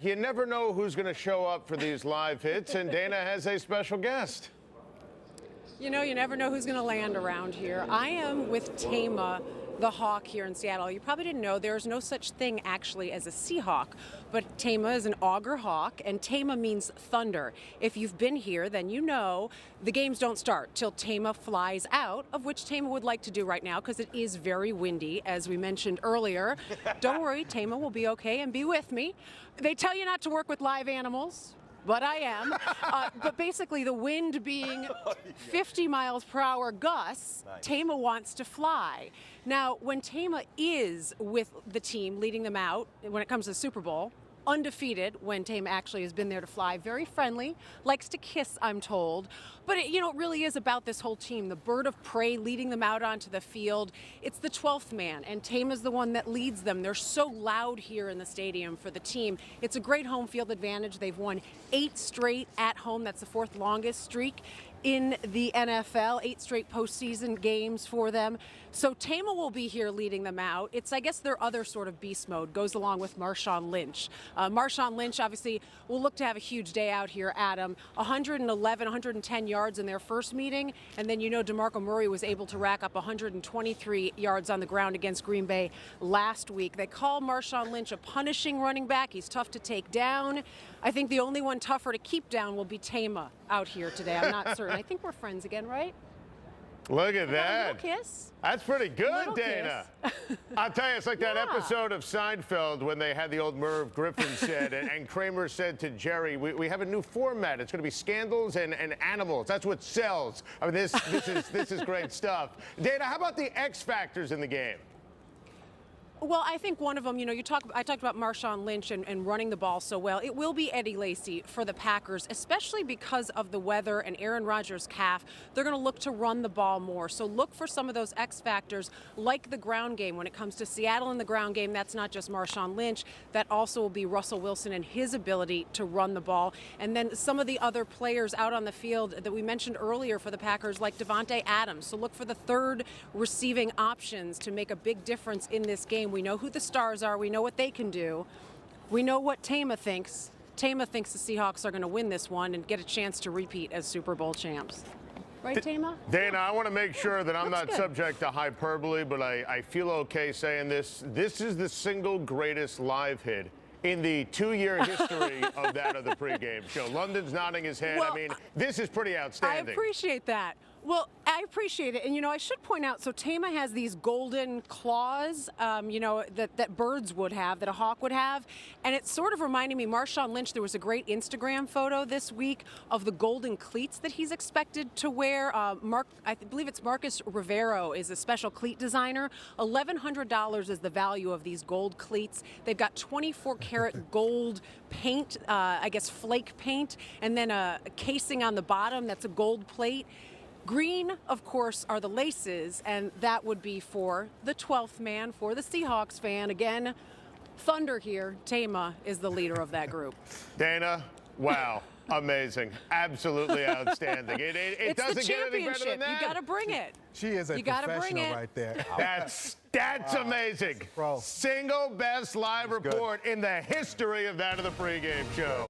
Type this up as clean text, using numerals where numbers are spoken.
You never know who's going to show up for these live hits, and Dana has a special guest. You know, you never know who's going to land around here. I am with Taima, the hawk here in Seattle. You probably didn't know there's no such thing actually as a Seahawk, but Taima is an auger hawk, and Taima means thunder. If you've been here, then you know the games don't start till Taima flies out, of which Taima would like to do right now because it is very windy, as we mentioned earlier. Don't worry, Taima will be okay, and be with me. They tell you not to work with live animals, but I am. But basically, the wind being 50 miles per hour gusts, nice. Taima wants to fly. Now, when Taima is with the team, leading them out, when it comes to the Super Bowl, undefeated when Taima actually has been there to fly, very friendly, likes to kiss, I'm told. But it really is about this whole team, the bird of prey leading them out onto the field. It's the 12th man, and Taima's the one that leads them. They're so loud here in the stadium for the team. It's a great home field advantage. They've won 8 straight at home. That's the 4th longest streak in the NFL, 8 straight postseason games for them. So Taima will be here leading them out. It's, I guess, their other sort of beast mode, goes along with Marshawn Lynch. Marshawn Lynch, obviously, will look to have a huge day out here, Adam. 111, 110 yards in their first meeting, and then DeMarco Murray was able to rack up 123 yards on the ground against Green Bay last week. They call Marshawn Lynch a punishing running back. He's tough to take down. I think the only one tougher to keep down will be Taima out here today. I'm not certain. I think we're friends again, right? Look at that. Little kiss. That's pretty good, Dana. I'll tell you, it's like that episode of Seinfeld when they had the old Merv Griffin said, and Kramer said to Jerry, we have a new format. It's going to be scandals and animals. That's what sells. I mean, this is great stuff. Dana, how about the X factors in the game? Well, I think one of them, I talked about Marshawn Lynch and running the ball so well. It will be Eddie Lacy for the Packers, especially because of the weather and Aaron Rodgers' calf. They're going to look to run the ball more. So look for some of those X factors like the ground game. When it comes to Seattle in the ground game, that's not just Marshawn Lynch. That also will be Russell Wilson and his ability to run the ball. And then some of the other players out on the field that we mentioned earlier for the Packers, like Devontae Adams. So look for the third receiving options to make a big difference in this game. We know who the stars are. We know what they can do. We know what Taima thinks. Taima thinks the Seahawks are going to win this one and get a chance to repeat as Super Bowl champs. Right, Taima? Dana, I want to make sure that I'm not subject to hyperbole, but I feel okay saying this. This is the single greatest live hit in the 2-year history of the pregame show. London's nodding his head. Well, I mean, this is pretty outstanding. I appreciate that. Well, I appreciate it. And, I should point out, so Taima has these golden claws, that birds would have, that a hawk would have. And it's sort of reminding me, Marshawn Lynch, there was a great Instagram photo this week of the golden cleats that he's expected to wear. I believe it's Marcus Rivero is a special cleat designer. $1,100 is the value of these gold cleats. They've got 24-karat gold paint, I guess flake paint, and then a casing on the bottom that's a gold plate. Green, of course, are the laces, and that would be for the 12th man, for the Seahawks fan. Again, thunder here. Taima is the leader of that group. Dana, wow. Amazing. Absolutely outstanding. It doesn't get any better than that. You got to bring it. She is a professional right there. That's amazing. Bro. Single best live report in the history of the pregame show.